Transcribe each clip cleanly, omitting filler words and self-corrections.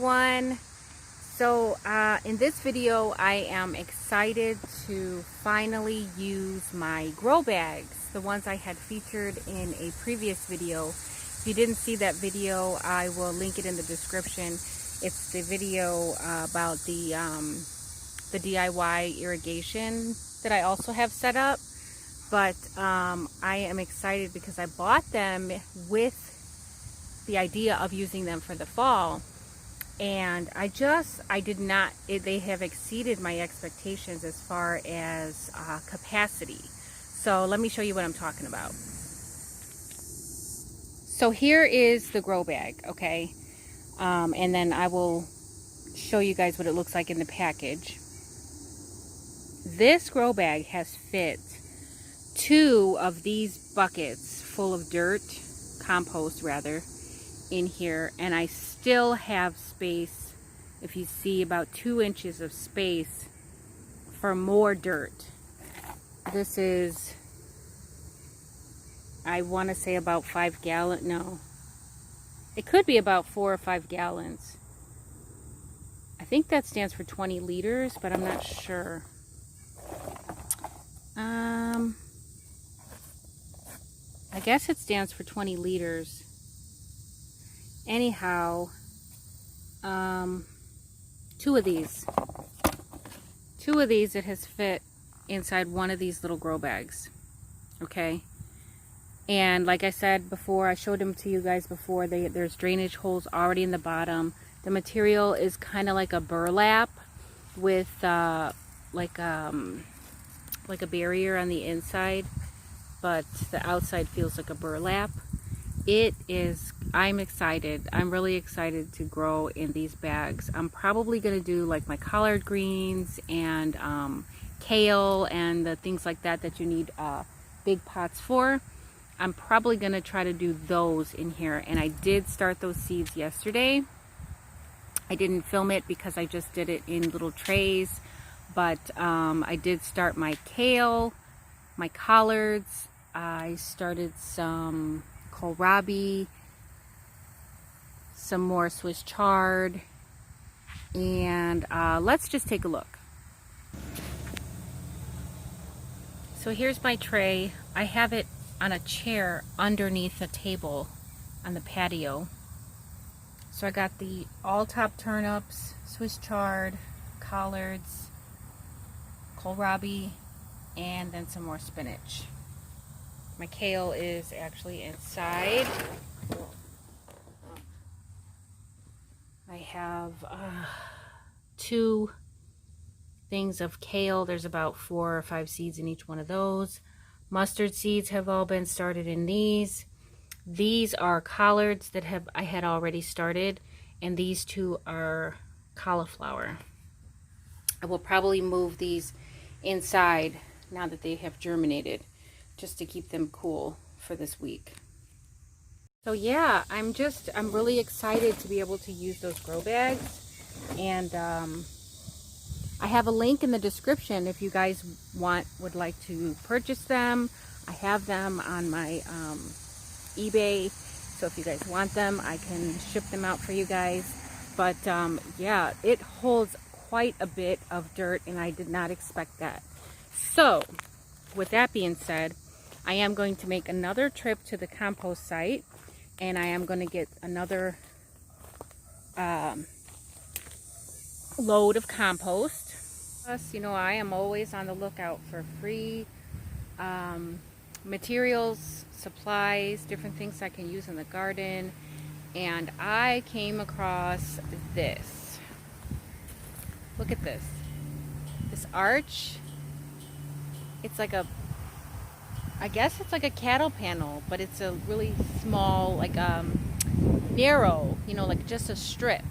everyone. So in this video I am excited to finally use my grow bags, the ones I had featured in a previous video. If you didn't see that video, I will link it in the description. It's the video about the DIY irrigation that I also have set up. But I am excited because I bought them with the idea of using them for the fall, and they have exceeded my expectations as far as capacity. So let me show you what I'm talking about. So here is the grow bag, okay, and then I will show you guys what it looks like in the package. This grow bag has fit 2 of these buckets full of dirt, compost rather, in here, and I still have space, if you see, about 2 inches of space for more dirt. This is, I want to say about 5 gallons. No, it could be about 4 or 5 gallons. I think that stands for 20 liters, but I'm not sure. I guess it stands for 20 liters. Anyhow, 2 of these it has fit inside one of these little grow bags, okay? And like I said before, I showed them to you guys before, there's drainage holes already in the bottom. The material is kind of like a burlap with like a barrier on the inside, but the outside feels like a burlap. It is, I'm excited. I'm really excited to grow in these bags. I'm probably going to do like my collard greens and kale and the things like that that you need big pots for. I'm probably going to try to do those in here. And I did start those seeds yesterday. I didn't film it because I just did it in little trays. But I did start my kale, my collards. I started some kohlrabi, some more Swiss chard, and let's just take a look. So here's my tray. I have it on a chair underneath a table on the patio. So I got the all-top turnips, Swiss chard, collards, kohlrabi, and then some more spinach. My kale is actually inside. I have 2 things of kale. There's about 4 or 5 seeds in each one of those. Mustard seeds have all been started in these. These are collards that I had already started, and these 2 are cauliflower. I will probably move these inside now that they have germinated, just to keep them cool for this week. So yeah, I'm really excited to be able to use those grow bags. And I have a link in the description if you guys would like to purchase them. I have them on my eBay, so if you guys want them, I can ship them out for you guys. But yeah, it holds quite a bit of dirt, and I did not expect that. So with that being said, I am going to make another trip to the compost site, and I am going to get another load of compost. Plus, you know, I am always on the lookout for free materials, supplies, different things I can use in the garden. And I came across this. Look at this. This arch. It's like I guess it's like a cattle panel, but it's a really small, like narrow, you know, like just a strip.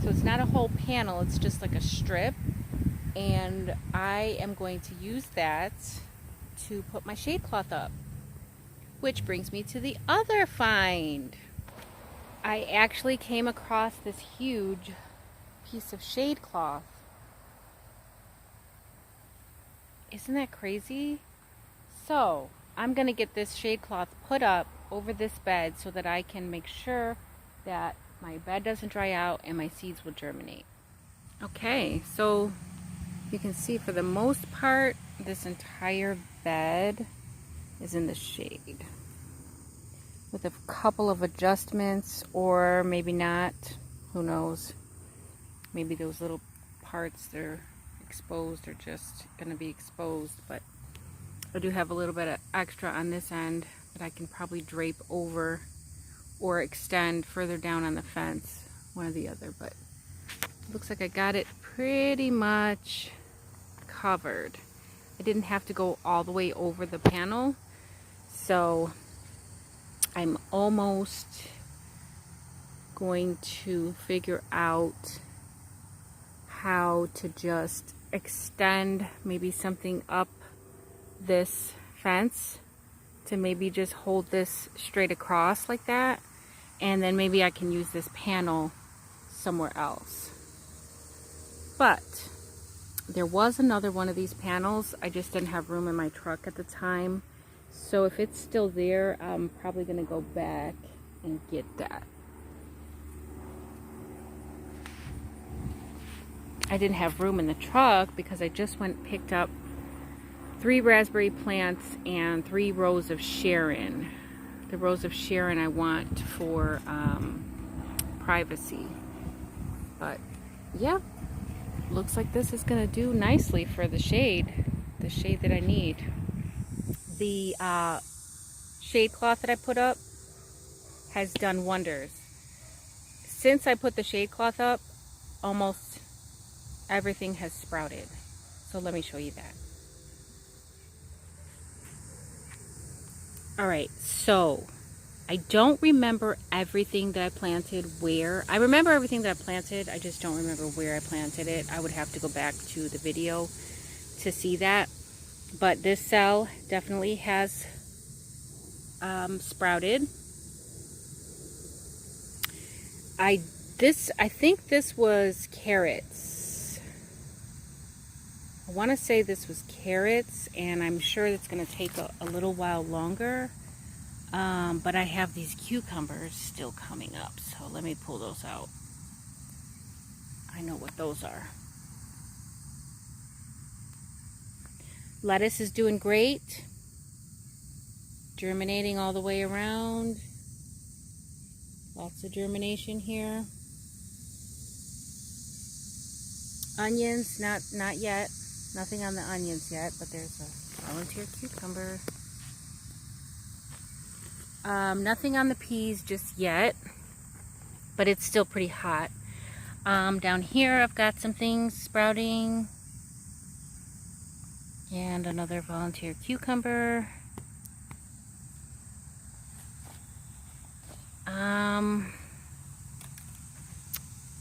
So it's not a whole panel, it's just like a strip. And I am going to use that to put my shade cloth up. Which brings me to the other find. I actually came across this huge piece of shade cloth. Isn't that crazy? So I'm going to get this shade cloth put up over this bed so that I can make sure that my bed doesn't dry out and my seeds will germinate. Okay, so you can see for the most part, this entire bed is in the shade. With a couple of adjustments, or maybe not, who knows. Maybe those little parts that are exposed are just going to be exposed, but I do have a little bit of extra on this end that I can probably drape over or extend further down on the fence, one or the other, but it looks like I got it pretty much covered. I didn't have to go all the way over the panel, so I'm almost going to figure out how to just extend maybe something up this fence to maybe just hold this straight across like that, and then maybe I can use this panel somewhere else. But there was another one of these panels, I just didn't have room in my truck at the time, so if it's still there, I'm probably gonna go back and get that. I didn't have room in the truck because I just went and picked up 3 raspberry plants and 3 rows of Sharon. The rows of Sharon I want for privacy. But yeah, looks like this is gonna do nicely for the shade that I need. The shade cloth that I put up has done wonders. Since I put the shade cloth up, almost everything has sprouted. So let me show you that. Alright, so I don't remember everything that I planted where. I remember everything that I planted, I just don't remember where I planted it. I would have to go back to the video to see that. But this cell definitely has sprouted. I think this was carrots. I want to say this was carrots, and I'm sure it's going to take a little while longer. But I have these cucumbers still coming up, so let me pull those out. I know what those are. Lettuce is doing great. Germinating all the way around. Lots of germination here. Onions, not yet. Nothing on the onions yet, but there's a volunteer cucumber. Nothing on the peas just yet, but it's still pretty hot. Down here I've got some things sprouting. And another volunteer cucumber.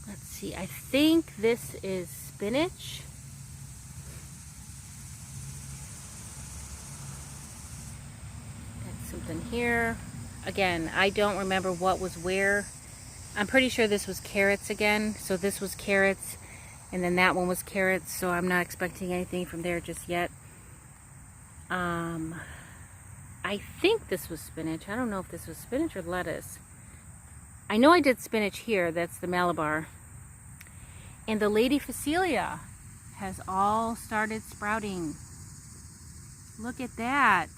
Let's see, I think this is spinach. Got something here. Again, I don't remember what was where. I'm pretty sure this was carrots again. So this was carrots, and then that one was carrots, so I'm not expecting anything from there just yet. I think this was spinach. I don't know if this was spinach or lettuce. I know I did spinach here. That's the Malabar. And the Lady Phacelia has all started sprouting. Look at that.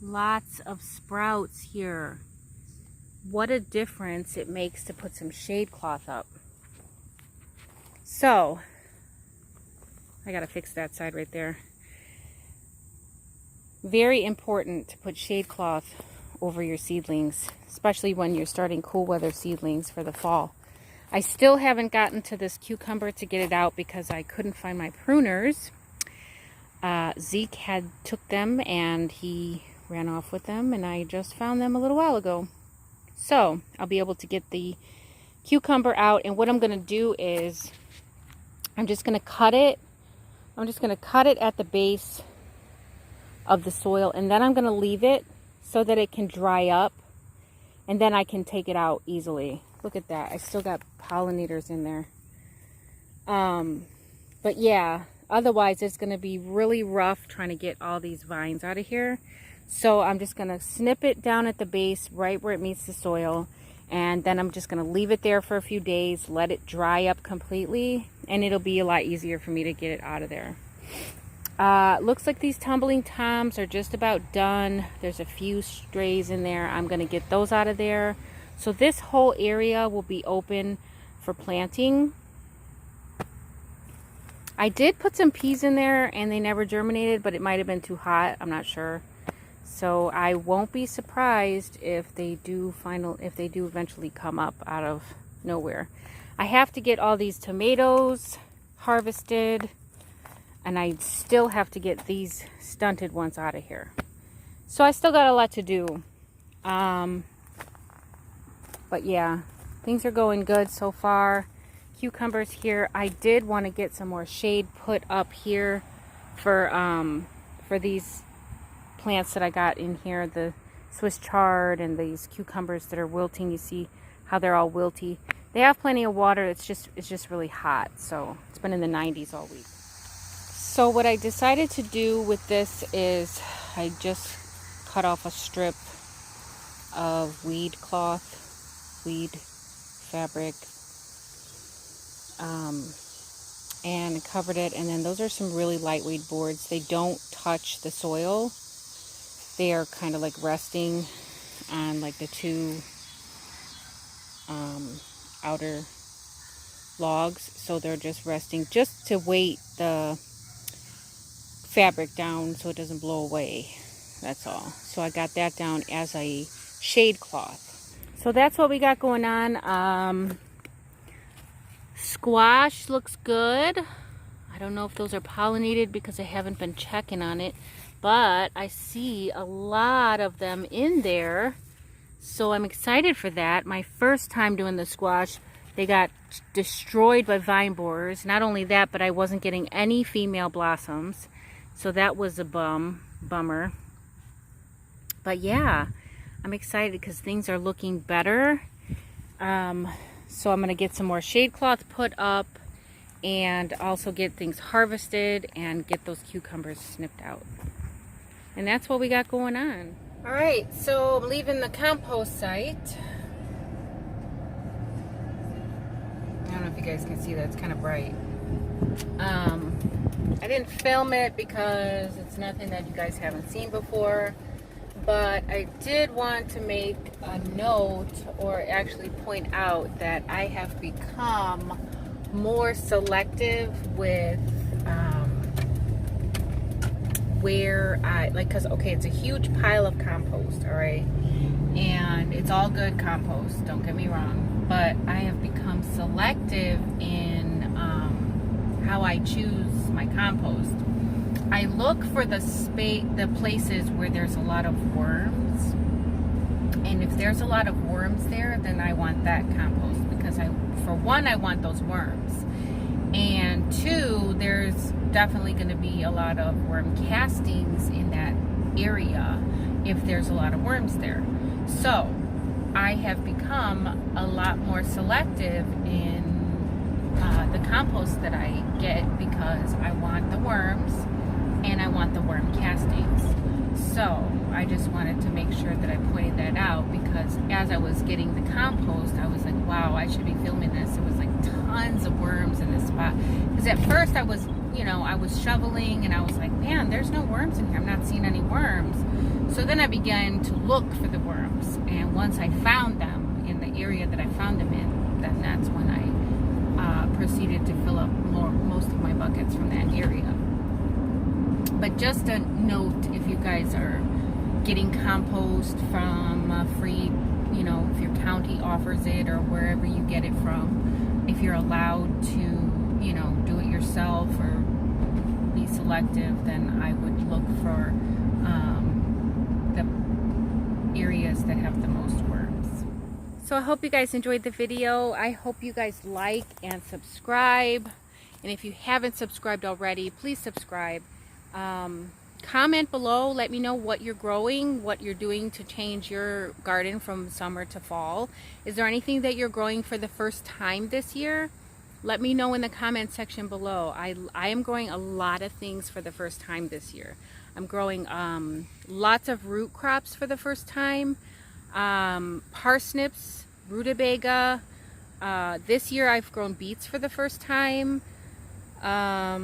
Lots of sprouts here. What a difference it makes to put some shade cloth up. So, I gotta fix that side right there. Very important to put shade cloth over your seedlings, especially when you're starting cool weather seedlings for the fall. I still haven't gotten to this cucumber to get it out because I couldn't find my pruners. Zeke took them and he ran off with them, and I just found them a little while ago. So I'll be able to get the cucumber out, and what I'm going to do is I'm just going to cut it. I'm just going to cut it at the base of the soil, and then I'm going to leave it so that it can dry up, and then I can take it out easily. Look at that. I still got pollinators in there. But yeah, otherwise it's going to be really rough trying to get all these vines out of here. So I'm just going to snip it down at the base right where it meets the soil. And then I'm just going to leave it there for a few days, let it dry up completely, and it'll be a lot easier for me to get it out of there. Looks like these tumbling toms are just about done. There's a few strays in there. I'm going to get those out of there. So this whole area will be open for planting. I did put some peas in there and they never germinated, but it might have been too hot. I'm not sure. So I won't be surprised if they do eventually come up out of nowhere. I have to get all these tomatoes harvested, and I still have to get these stunted ones out of here. So I still got a lot to do. But yeah, things are going good so far. Cucumbers here. I did want to get some more shade put up here for these plants that I got in here, the Swiss chard and these cucumbers that are wilting. You see how they're all wilty. They have plenty of water. It's just really hot. So it's been in the 90s all week. So what I decided to do with this is I just cut off a strip of weed fabric, and covered it. And then those are some really lightweight boards. They don't touch the soil. They are kind of like resting on like the two outer logs. So they're just resting just to weight the fabric down so it doesn't blow away. That's all. So I got that down as a shade cloth. So that's what we got going on. Squash looks good. I don't know if those are pollinated because I haven't been checking on it. But I see a lot of them in there, so I'm excited for that. My first time doing the squash, they got destroyed by vine borers. Not only that, but I wasn't getting any female blossoms, so that was a bummer. But yeah, I'm excited because things are looking better. So I'm going to get some more shade cloth put up and also get things harvested and get those cucumbers snipped out. And that's what we got going on. All right, so I'm leaving the compost site. I don't know if you guys can see that, it's kind of bright. I didn't film it because it's nothing that you guys haven't seen before, but I did want to make a note, or actually point out, that I have become more selective with where I like, because okay, it's a huge pile of compost, all right, and it's all good compost, don't get me wrong, but I have become selective in how I choose my compost. I look for the places where there's a lot of worms, and if there's a lot of worms there, then I want that compost, because for one, I want those worms, and two, there's definitely going to be a lot of worm castings in that area if there's a lot of worms there. So I have become a lot more selective in the compost that I get, because I want the worms and I want the worm castings. So I just wanted to make sure that I pointed that out, because as I was getting the compost, I was like, wow, I should be filming this. It was like tons of worms in this spot. Because at first I was shoveling and I was like, man, there's no worms in here. I'm not seeing any worms. So then I began to look for the worms. And once I found them in the area that I found them in, then that's when I proceeded to fill up most of my buckets from that area. But just a note, if you guys are getting compost from free, if your county offers it or wherever you get it from, if you're allowed to, do it yourself or be selective, then I would look for the areas that have the most worms. So I hope you guys enjoyed the video. I hope you guys like and subscribe. And if you haven't subscribed already, please subscribe. Comment below, let me know what you're growing, what you're doing to change your garden from summer to fall. Is there anything that you're growing for the first time this year? let me know in the comment section below. I am growing a lot of things for the first time this year. I'm growing lots of root crops for the first time. Parsnips, rutabaga. This year I've grown beets for the first time. I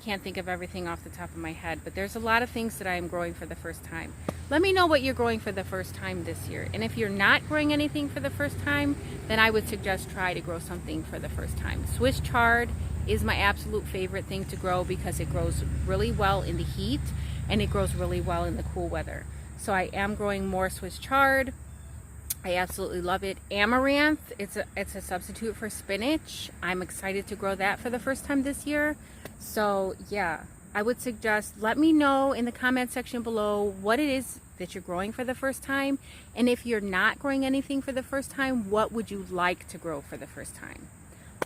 can't think of everything off the top of my head, but there's a lot of things that I am growing for the first time. Let me know what you're growing for the first time this year. And if you're not growing anything for the first time, then I would suggest try to grow something for the first time. Swiss chard is my absolute favorite thing to grow because it grows really well in the heat and it grows really well in the cool weather. So I am growing more Swiss chard. I absolutely love it. Amaranth, it's a substitute for spinach. I'm excited to grow that for the first time this year. So yeah, I would suggest, let me know in the comment section below what it is that you're growing for the first time. And if you're not growing anything for the first time, what would you like to grow for the first time?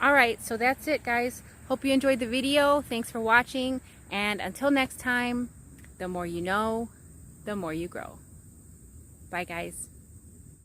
All right, so that's it, guys. Hope you enjoyed the video. Thanks for watching. And until next time, the more you know, the more you grow. Bye, guys.